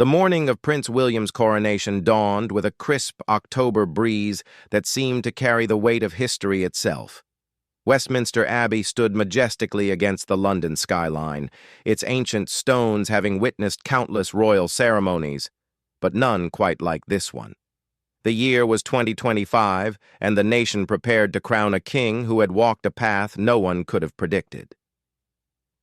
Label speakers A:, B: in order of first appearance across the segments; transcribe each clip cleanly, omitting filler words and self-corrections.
A: The morning of Prince William's coronation dawned with a crisp October breeze that seemed to carry the weight of history itself. Westminster Abbey stood majestically against the London skyline, its ancient stones having witnessed countless royal ceremonies, but none quite like this one. The year was 2025, and the nation prepared to crown a king who had walked a path no one could have predicted.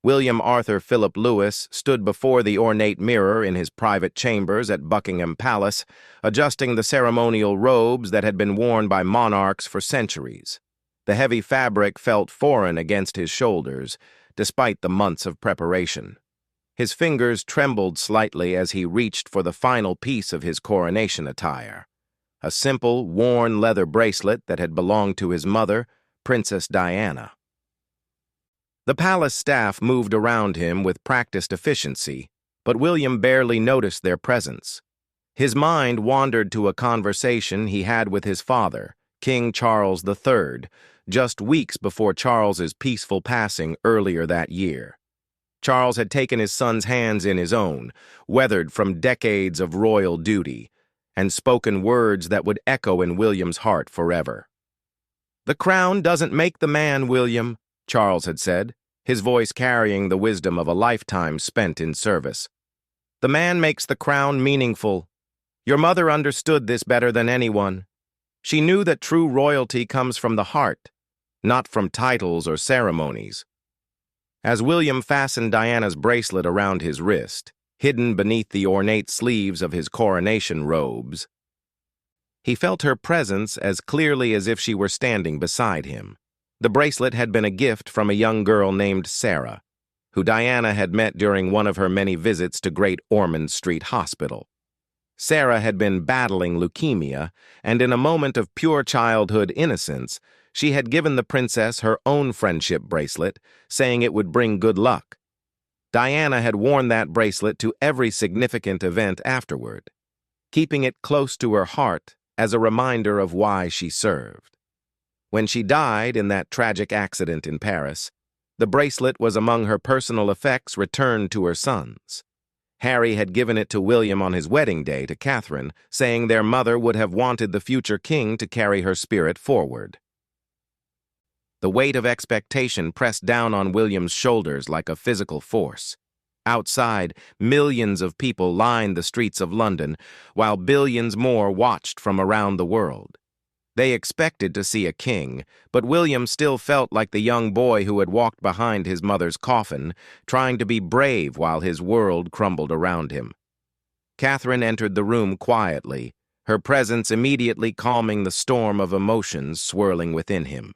A: William Arthur Philip Lewis stood before the ornate mirror in his private chambers at Buckingham Palace, adjusting the ceremonial robes that had been worn by monarchs for centuries. The heavy fabric felt foreign against his shoulders, despite the months of preparation. His fingers trembled slightly as he reached for the final piece of his coronation attire, a simple, worn leather bracelet that had belonged to his mother, Princess Diana. The palace staff moved around him with practiced efficiency, but William barely noticed their presence. His mind wandered to a conversation he had with his father, King Charles III, just weeks before Charles's peaceful passing earlier that year. Charles had taken his son's hands in his own, weathered from decades of royal duty, and spoken words that would echo in William's heart forever. "The crown doesn't make the man, William," Charles had said, his voice carrying the wisdom of a lifetime spent in service. "The man makes the crown meaningful. Your mother understood this better than anyone. She knew that true royalty comes from the heart, not from titles or ceremonies." As William fastened Diana's bracelet around his wrist, hidden beneath the ornate sleeves of his coronation robes, he felt her presence as clearly as if she were standing beside him. The bracelet had been a gift from a young girl named Sarah, who Diana had met during one of her many visits to Great Ormond Street Hospital. Sarah had been battling leukemia, and in a moment of pure childhood innocence, she had given the princess her own friendship bracelet, saying it would bring good luck. Diana had worn that bracelet to every significant event afterward, keeping it close to her heart as a reminder of why she served. When she died in that tragic accident in Paris, the bracelet was among her personal effects returned to her sons. Harry had given it to William on his wedding day to Catherine, saying their mother would have wanted the future king to carry her spirit forward. The weight of expectation pressed down on William's shoulders like a physical force. Outside, millions of people lined the streets of London, while billions more watched from around the world. They expected to see a king, but William still felt like the young boy who had walked behind his mother's coffin, trying to be brave while his world crumbled around him. Catherine entered the room quietly, her presence immediately calming the storm of emotions swirling within him.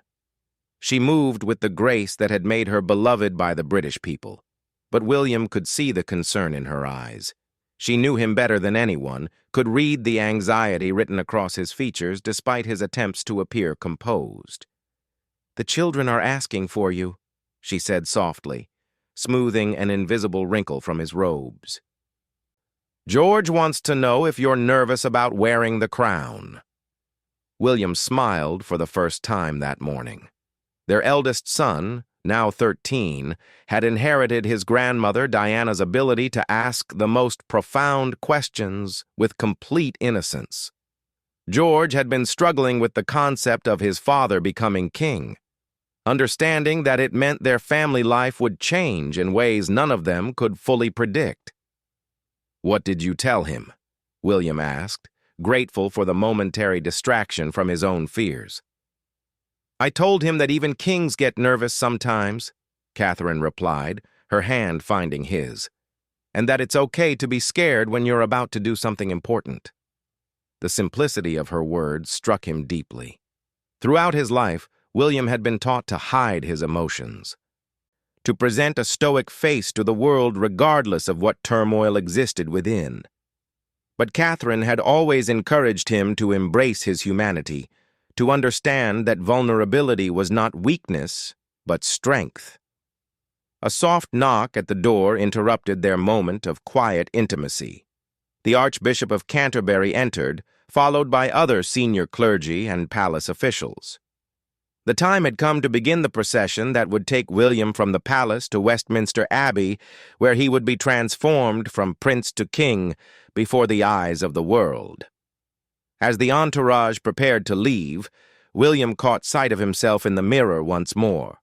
A: She moved with the grace that had made her beloved by the British people, but William could see the concern in her eyes. She knew him better than anyone, could read the anxiety written across his features despite his attempts to appear composed. "The children are asking for you," she said softly, smoothing an invisible wrinkle from his robes. "George wants to know if you're nervous about wearing the crown." William smiled for the first time that morning. Their eldest son, now 13, had inherited his grandmother Diana's ability to ask the most profound questions with complete innocence. George had been struggling with the concept of his father becoming king, understanding that it meant their family life would change in ways none of them could fully predict. "What did you tell him?" William asked, grateful for the momentary distraction from his own fears. "I told him that even kings get nervous sometimes," Catherine replied, her hand finding his, "and that it's okay to be scared when you're about to do something important." The simplicity of her words struck him deeply. Throughout his life, William had been taught to hide his emotions, to present a stoic face to the world regardless of what turmoil existed within. But Catherine had always encouraged him to embrace his humanity, to understand that vulnerability was not weakness, but strength. A soft knock at the door interrupted their moment of quiet intimacy. The Archbishop of Canterbury entered, followed by other senior clergy and palace officials. The time had come to begin the procession that would take William from the palace to Westminster Abbey, where he would be transformed from prince to king before the eyes of the world. As the entourage prepared to leave, William caught sight of himself in the mirror once more.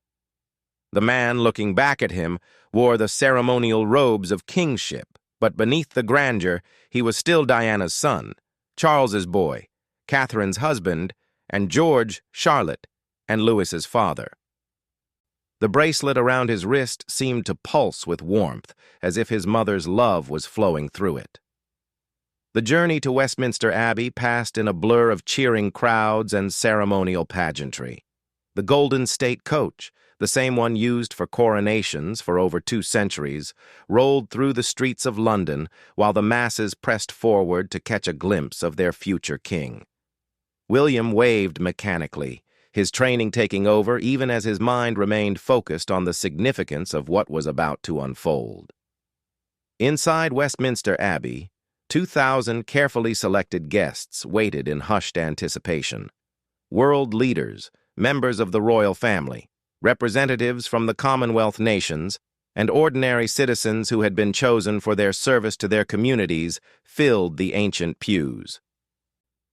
A: The man looking back at him wore the ceremonial robes of kingship, but beneath the grandeur he was still Diana's son, Charles's boy, Catherine's husband, and George, Charlotte, and Louis's father. The bracelet around his wrist seemed to pulse with warmth, as if his mother's love was flowing through it. The journey to Westminster Abbey passed in a blur of cheering crowds and ceremonial pageantry. The golden state coach, the same one used for coronations for over 2 centuries, rolled through the streets of London while the masses pressed forward to catch a glimpse of their future king. William waved mechanically, his training taking over even as his mind remained focused on the significance of what was about to unfold. Inside Westminster Abbey, 2,000 carefully selected guests waited in hushed anticipation. World leaders, members of the royal family, representatives from the Commonwealth nations, and ordinary citizens who had been chosen for their service to their communities filled the ancient pews.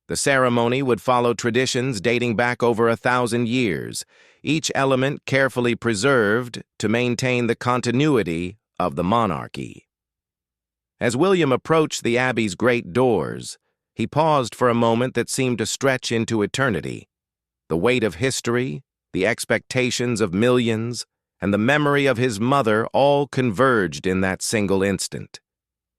A: The ceremony would follow traditions dating back over 1,000 years, each element carefully preserved to maintain the continuity of the monarchy. As William approached the Abbey's great doors, he paused for a moment that seemed to stretch into eternity. The weight of history, the expectations of millions, and the memory of his mother all converged in that single instant.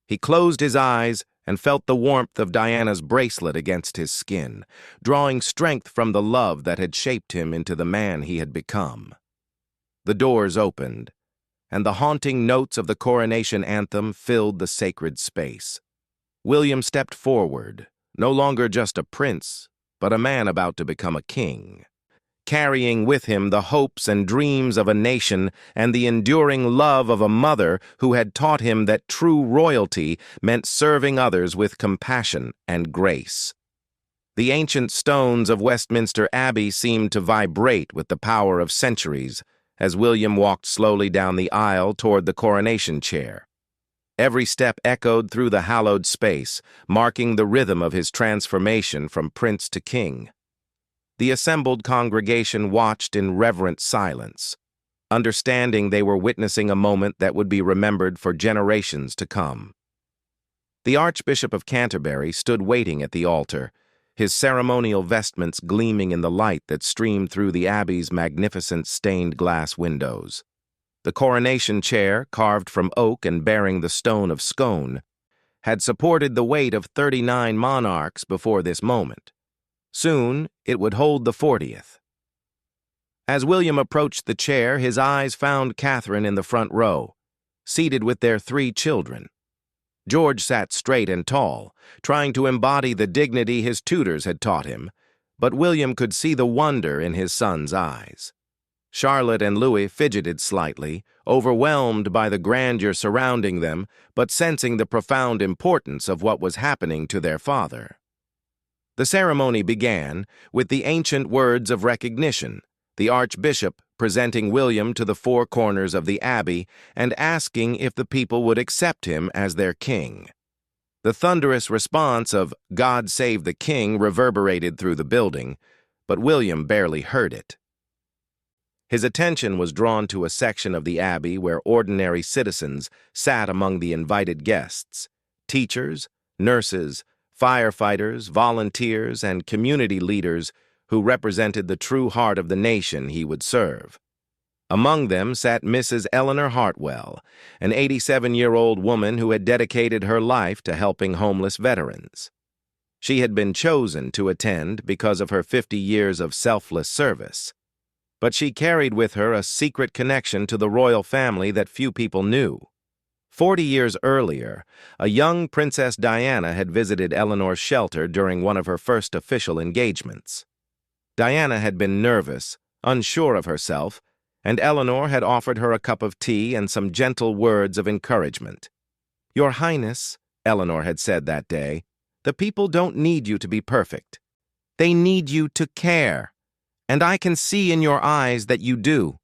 A: He closed his eyes and felt the warmth of Diana's bracelet against his skin, drawing strength from the love that had shaped him into the man he had become. The doors opened, and the haunting notes of the coronation anthem filled the sacred space. William stepped forward, no longer just a prince, but a man about to become a king, carrying with him the hopes and dreams of a nation and the enduring love of a mother who had taught him that true royalty meant serving others with compassion and grace. The ancient stones of Westminster Abbey seemed to vibrate with the power of centuries as William walked slowly down the aisle toward the coronation chair. Every step echoed through the hallowed space, marking the rhythm of his transformation from prince to king. The assembled congregation watched in reverent silence, understanding they were witnessing a moment that would be remembered for generations to come. The Archbishop of Canterbury stood waiting at the altar, his ceremonial vestments gleaming in the light that streamed through the Abbey's magnificent stained-glass windows. The coronation chair, carved from oak and bearing the stone of Scone, had supported the weight of 39 monarchs before this moment. Soon, it would hold the 40th. As William approached the chair, his eyes found Catherine in the front row, seated with their 3 children. George sat straight and tall, trying to embody the dignity his tutors had taught him, but William could see the wonder in his son's eyes. Charlotte and Louis fidgeted slightly, overwhelmed by the grandeur surrounding them, but sensing the profound importance of what was happening to their father. The ceremony began with the ancient words of recognition, the Archbishop presenting William to the 4 corners of the Abbey and asking if the people would accept him as their king. The thunderous response of "God Save the King" reverberated through the building, but William barely heard it. His attention was drawn to a section of the Abbey where ordinary citizens sat among the invited guests, teachers, nurses, firefighters, volunteers, and community leaders who represented the true heart of the nation he would serve. Among them sat Mrs. Eleanor Hartwell, an 87-year-old woman who had dedicated her life to helping homeless veterans. She had been chosen to attend because of her 50 years of selfless service, but she carried with her a secret connection to the royal family that few people knew. 40 years earlier, a young Princess Diana had visited Eleanor's shelter during one of her first official engagements. Diana had been nervous, unsure of herself, and Eleanor had offered her a cup of tea and some gentle words of encouragement. "Your Highness," Eleanor had said that day, "the people don't need you to be perfect. They need you to care. "And I can see in your eyes that you do."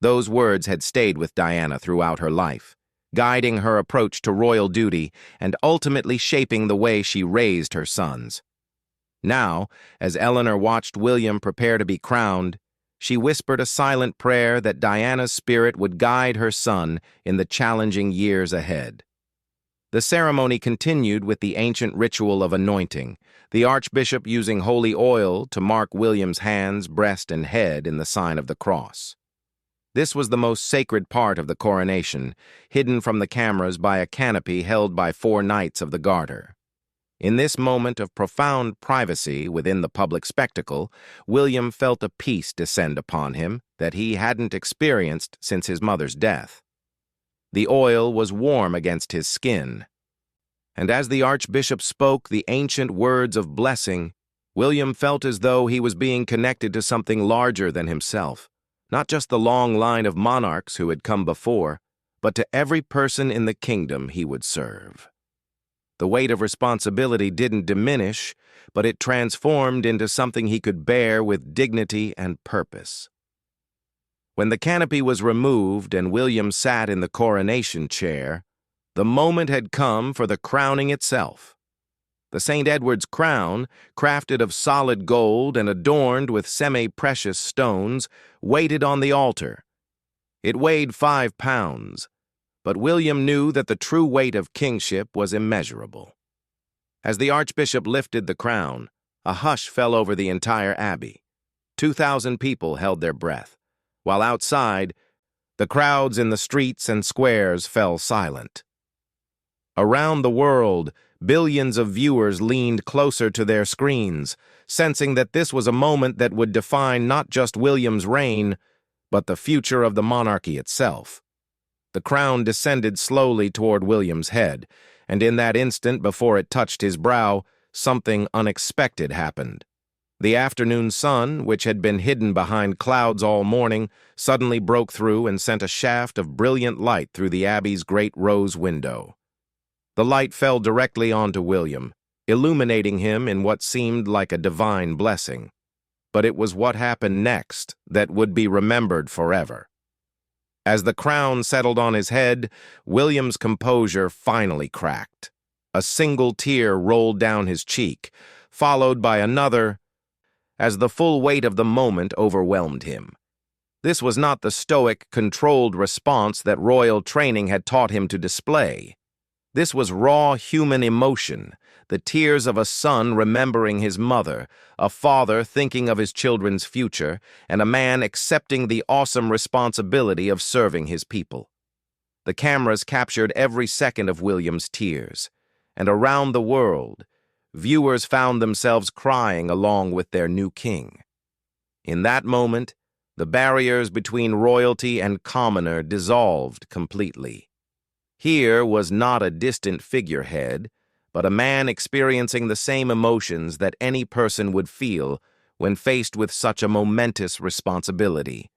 A: Those words had stayed with Diana throughout her life, guiding her approach to royal duty and ultimately shaping the way she raised her sons. Now, as Eleanor watched William prepare to be crowned, she whispered a silent prayer that Diana's spirit would guide her son in the challenging years ahead. The ceremony continued with the ancient ritual of anointing, the archbishop using holy oil to mark William's hands, breast, and head in the sign of the cross. This was the most sacred part of the coronation, hidden from the cameras by a canopy held by 4 knights of the Garter. In this moment of profound privacy within the public spectacle, William felt a peace descend upon him that he hadn't experienced since his mother's death. The oil was warm against his skin, and as the archbishop spoke the ancient words of blessing, William felt as though he was being connected to something larger than himself, not just the long line of monarchs who had come before, but to every person in the kingdom he would serve. The weight of responsibility didn't diminish, but it transformed into something he could bear with dignity and purpose. When the canopy was removed and William sat in the coronation chair, the moment had come for the crowning itself. The St. Edward's crown, crafted of solid gold and adorned with semi-precious stones, waited on the altar. It weighed 5 pounds, but William knew that the true weight of kingship was immeasurable. As the archbishop lifted the crown, a hush fell over the entire abbey. 2,000 people held their breath, while outside, the crowds in the streets and squares fell silent. Around the world, billions of viewers leaned closer to their screens, sensing that this was a moment that would define not just William's reign, but the future of the monarchy itself. The crown descended slowly toward William's head, and in that instant before it touched his brow, something unexpected happened. The afternoon sun, which had been hidden behind clouds all morning, suddenly broke through and sent a shaft of brilliant light through the abbey's great rose window. The light fell directly onto William, illuminating him in what seemed like a divine blessing. But it was what happened next that would be remembered forever. As the crown settled on his head, William's composure finally cracked. A single tear rolled down his cheek, followed by another, as the full weight of the moment overwhelmed him. This was not the stoic, controlled response that royal training had taught him to display. This was raw human emotion, the tears of a son remembering his mother, a father thinking of his children's future, and a man accepting the awesome responsibility of serving his people. The cameras captured every second of William's tears, and around the world, viewers found themselves crying along with their new king. In that moment, the barriers between royalty and commoner dissolved completely. Here was not a distant figurehead, but a man experiencing the same emotions that any person would feel when faced with such a momentous responsibility.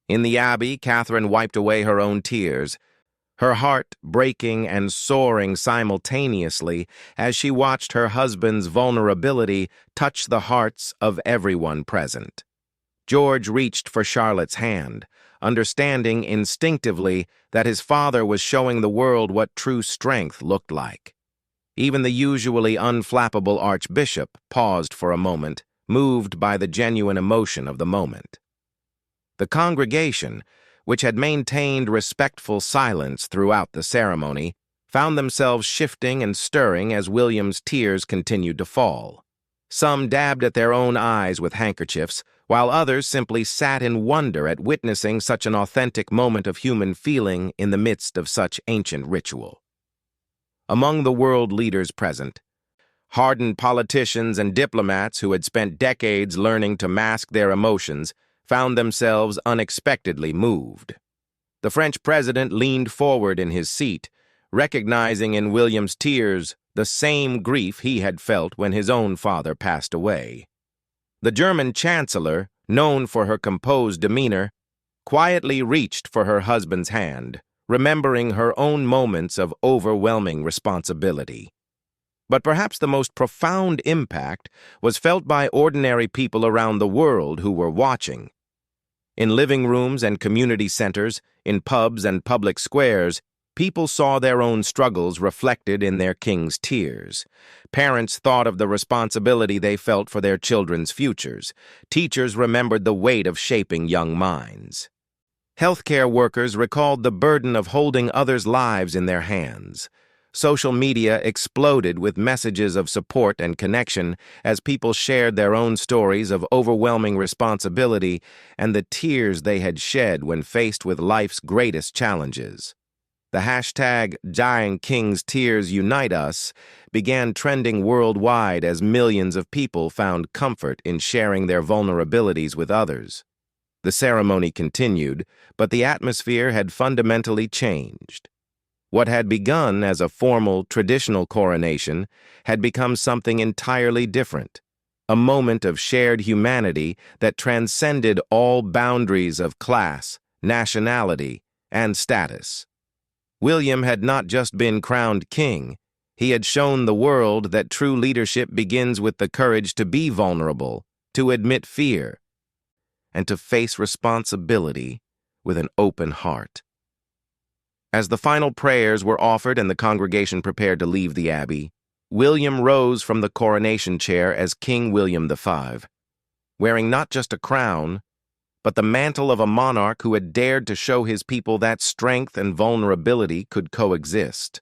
A: In the abbey, Catherine wiped away her own tears, her heart breaking and soaring simultaneously as she watched her husband's vulnerability touch the hearts of everyone present. George reached for Charlotte's hand, understanding instinctively that his father was showing the world what true strength looked like. Even the usually unflappable archbishop paused for a moment, moved by the genuine emotion of the moment. The congregation, which had maintained respectful silence throughout the ceremony, found themselves shifting and stirring as William's tears continued to fall. Some dabbed at their own eyes with handkerchiefs, while others simply sat in wonder at witnessing such an authentic moment of human feeling in the midst of such ancient ritual. Among the world leaders present, hardened politicians and diplomats who had spent decades learning to mask their emotions found themselves unexpectedly moved. The French president leaned forward in his seat, recognizing in William's tears the same grief he had felt when his own father passed away. The German chancellor, known for her composed demeanor, quietly reached for her husband's hand, remembering her own moments of overwhelming responsibility. But perhaps the most profound impact was felt by ordinary people around the world who were watching. In living rooms and community centers, in pubs and public squares, people saw their own struggles reflected in their king's tears. Parents thought of the responsibility they felt for their children's futures. Teachers remembered the weight of shaping young minds. Healthcare workers recalled the burden of holding others' lives in their hands. Social media exploded with messages of support and connection as people shared their own stories of overwhelming responsibility and the tears they had shed when faced with life's greatest challenges. The hashtag Giant King's Tears Unite Us began trending worldwide as millions of people found comfort in sharing their vulnerabilities with others. The ceremony continued, but the atmosphere had fundamentally changed. What had begun as a formal, traditional coronation had become something entirely different, a moment of shared humanity that transcended all boundaries of class, nationality, and status. William had not just been crowned king, he had shown the world that true leadership begins with the courage to be vulnerable, to admit fear, and to face responsibility with an open heart. As the final prayers were offered and the congregation prepared to leave the abbey, William rose from the coronation chair as King William V, wearing not just a crown, but the mantle of a monarch who had dared to show his people that strength and vulnerability could coexist.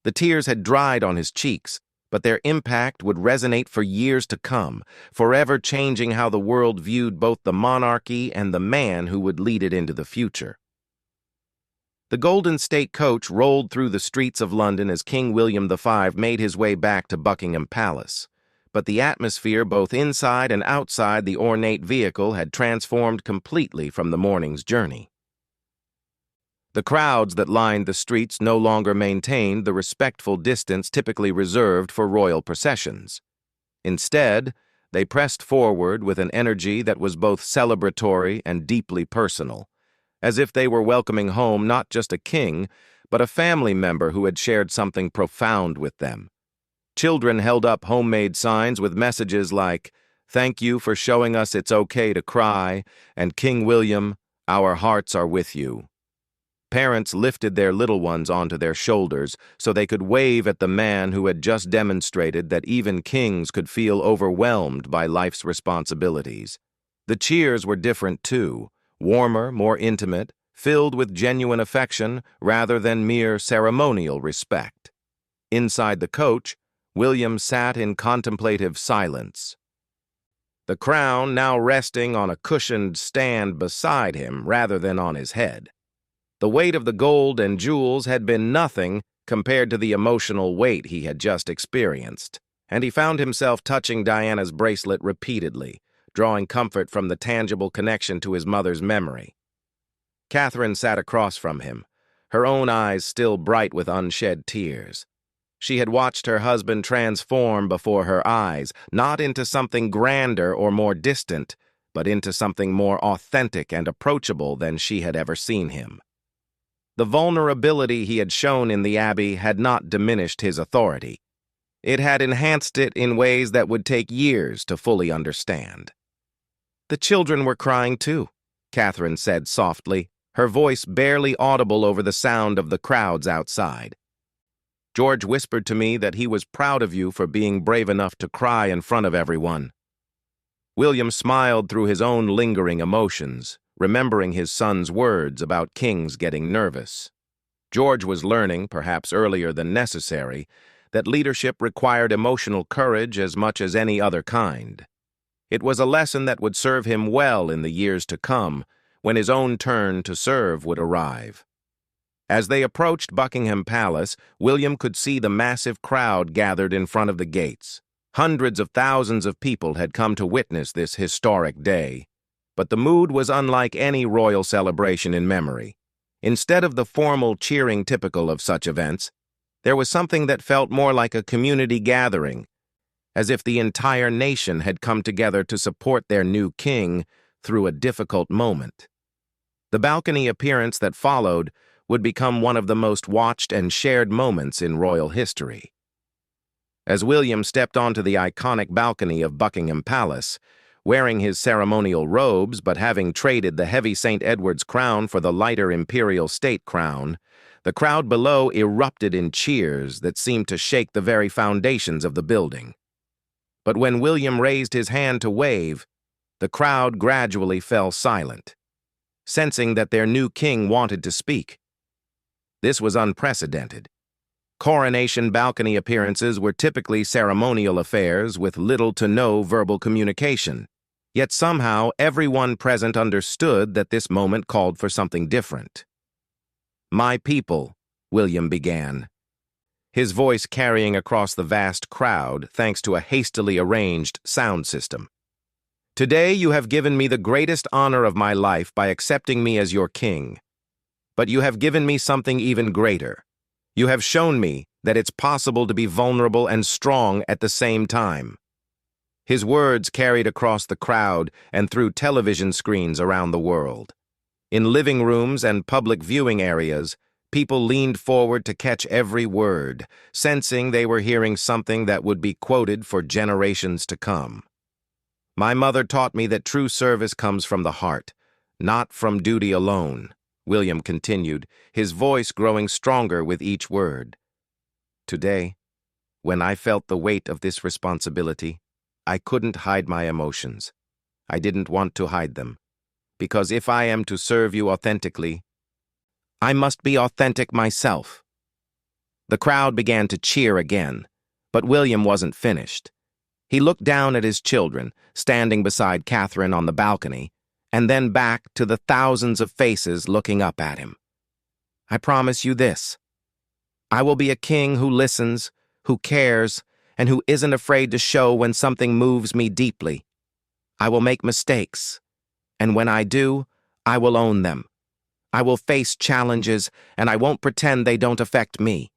A: The tears had dried on his cheeks, but their impact would resonate for years to come, forever changing how the world viewed both the monarchy and the man who would lead it into the future. The Golden State Coach rolled through the streets of London as King William V made his way back to Buckingham Palace, but the atmosphere both inside and outside the ornate vehicle had transformed completely from the morning's journey. The crowds that lined the streets no longer maintained the respectful distance typically reserved for royal processions. Instead, they pressed forward with an energy that was both celebratory and deeply personal, as if they were welcoming home not just a king, but a family member who had shared something profound with them. Children held up homemade signs with messages like, "Thank you for showing us it's okay to cry," and "King William, our hearts are with you." Parents lifted their little ones onto their shoulders so they could wave at the man who had just demonstrated that even kings could feel overwhelmed by life's responsibilities. The cheers were different too, warmer, more intimate, filled with genuine affection rather than mere ceremonial respect. Inside the coach, William sat in contemplative silence, the crown now resting on a cushioned stand beside him rather than on his head. The weight of the gold and jewels had been nothing compared to the emotional weight he had just experienced, and he found himself touching Diana's bracelet repeatedly, drawing comfort from the tangible connection to his mother's memory. Catherine sat across from him, her own eyes still bright with unshed tears. She had watched her husband transform before her eyes, not into something grander or more distant, but into something more authentic and approachable than she had ever seen him. The vulnerability he had shown in the Abbey had not diminished his authority. It had enhanced it in ways that would take years to fully understand. "The children were crying too," Catherine said softly, her voice barely audible over the sound of the crowds outside. "George whispered to me that he was proud of you for being brave enough to cry in front of everyone." William smiled through his own lingering emotions, remembering his son's words about kings getting nervous. George was learning, perhaps earlier than necessary, that leadership required emotional courage as much as any other kind. It was a lesson that would serve him well in the years to come, when his own turn to serve would arrive. As they approached Buckingham Palace, William could see the massive crowd gathered in front of the gates. Hundreds of thousands of people had come to witness this historic day. But the mood was unlike any royal celebration in memory. Instead of the formal cheering typical of such events, there was something that felt more like a community gathering, as if the entire nation had come together to support their new king through a difficult moment. The balcony appearance that followed would become one of the most watched and shared moments in royal history. As William stepped onto the iconic balcony of Buckingham Palace, wearing his ceremonial robes but having traded the heavy St. Edward's crown for the lighter imperial state crown, the crowd below erupted in cheers that seemed to shake the very foundations of the building. But when William raised his hand to wave, the crowd gradually fell silent, sensing that their new king wanted to speak. This was unprecedented. Coronation balcony appearances were typically ceremonial affairs with little to no verbal communication. Yet somehow everyone present understood that this moment called for something different. "My people," William began, his voice carrying across the vast crowd thanks to a hastily arranged sound system. "Today you have given me the greatest honor of my life by accepting me as your king. But you have given me something even greater. You have shown me that it's possible to be vulnerable and strong at the same time." His words carried across the crowd and through television screens around the world. In living rooms and public viewing areas, people leaned forward to catch every word, sensing they were hearing something that would be quoted for generations to come. "My mother taught me that true service comes from the heart, not from duty alone," William continued, his voice growing stronger with each word. "Today, when I felt the weight of this responsibility, I couldn't hide my emotions. I didn't want to hide them, because if I am to serve you authentically, I must be authentic myself." The crowd began to cheer again, but William wasn't finished. He looked down at his children, standing beside Catherine on the balcony, and then back to the thousands of faces looking up at him. "I promise you this. I will be a king who listens, who cares, and who isn't afraid to show when something moves me deeply. I will make mistakes, and when I do, I will own them. I will face challenges, and I won't pretend they don't affect me,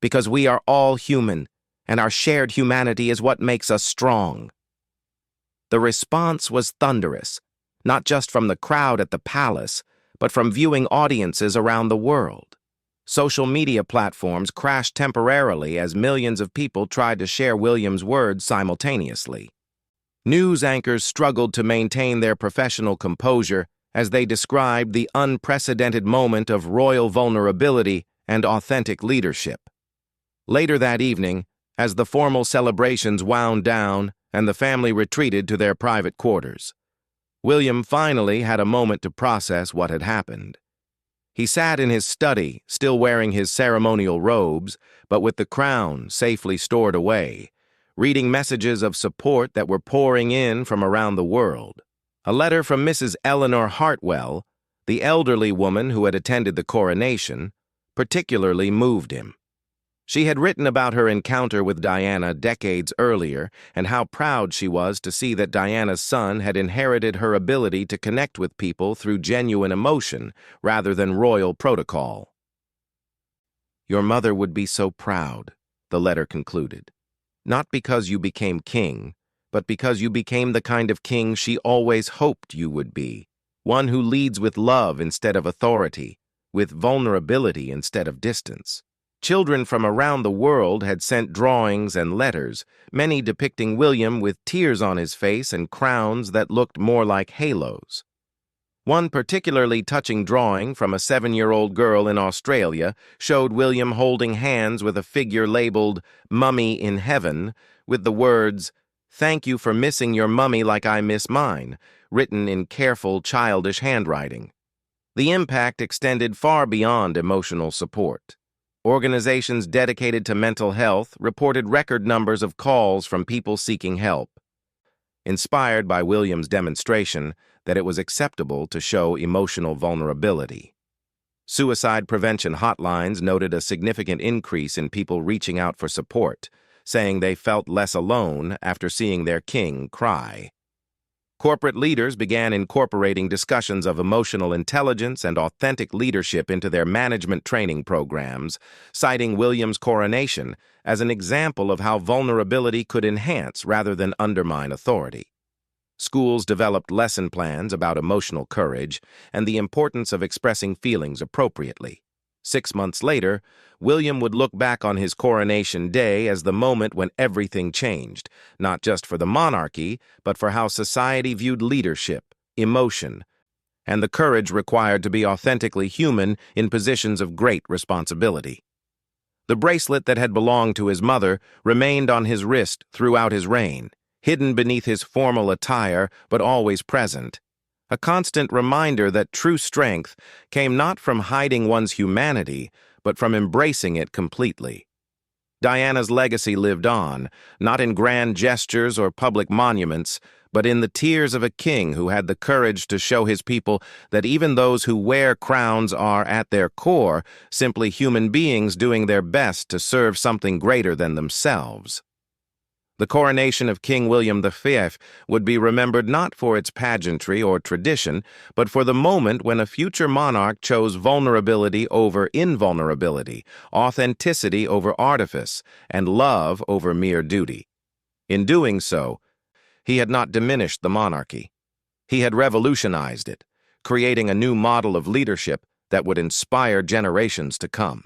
A: because we are all human, and our shared humanity is what makes us strong." The response was thunderous, not just from the crowd at the palace, but from viewing audiences around the world. Social media platforms crashed temporarily as millions of people tried to share William's words simultaneously. News anchors struggled to maintain their professional composure as they described the unprecedented moment of royal vulnerability and authentic leadership. Later that evening, as the formal celebrations wound down and the family retreated to their private quarters, William finally had a moment to process what had happened. He sat in his study, still wearing his ceremonial robes, but with the crown safely stored away, reading messages of support that were pouring in from around the world. A letter from Mrs. Eleanor Hartwell, the elderly woman who had attended the coronation, particularly moved him. She had written about her encounter with Diana decades earlier and how proud she was to see that Diana's son had inherited her ability to connect with people through genuine emotion rather than royal protocol. "Your mother would be so proud," the letter concluded. "Not because you became king, but because you became the kind of king she always hoped you would be, one who leads with love instead of authority, with vulnerability instead of distance." Children from around the world had sent drawings and letters, many depicting William with tears on his face and crowns that looked more like halos. One particularly touching drawing from a 7-year-old girl in Australia showed William holding hands with a figure labeled "Mummy in Heaven," with the words, "Thank you for missing your mummy like I miss mine," written in careful, childish handwriting. The impact extended far beyond emotional support. Organizations dedicated to mental health reported record numbers of calls from people seeking help. Inspired by William's demonstration that it was acceptable to show emotional vulnerability. Suicide prevention hotlines noted a significant increase in people reaching out for support, saying they felt less alone after seeing their king cry. Corporate leaders began incorporating discussions of emotional intelligence and authentic leadership into their management training programs, citing William's coronation as an example of how vulnerability could enhance rather than undermine authority. Schools developed lesson plans about emotional courage and the importance of expressing feelings appropriately. 6 months later, William would look back on his coronation day as the moment when everything changed, not just for the monarchy, but for how society viewed leadership, emotion, and the courage required to be authentically human in positions of great responsibility. The bracelet that had belonged to his mother remained on his wrist throughout his reign, hidden beneath his formal attire but always present. A constant reminder that true strength came not from hiding one's humanity, but from embracing it completely. Diana's legacy lived on, not in grand gestures or public monuments, but in the tears of a king who had the courage to show his people that even those who wear crowns are, at their core, simply human beings doing their best to serve something greater than themselves. The coronation of King William V would be remembered not for its pageantry or tradition, but for the moment when a future monarch chose vulnerability over invulnerability, authenticity over artifice, and love over mere duty. In doing so, he had not diminished the monarchy. He had revolutionized it, creating a new model of leadership that would inspire generations to come.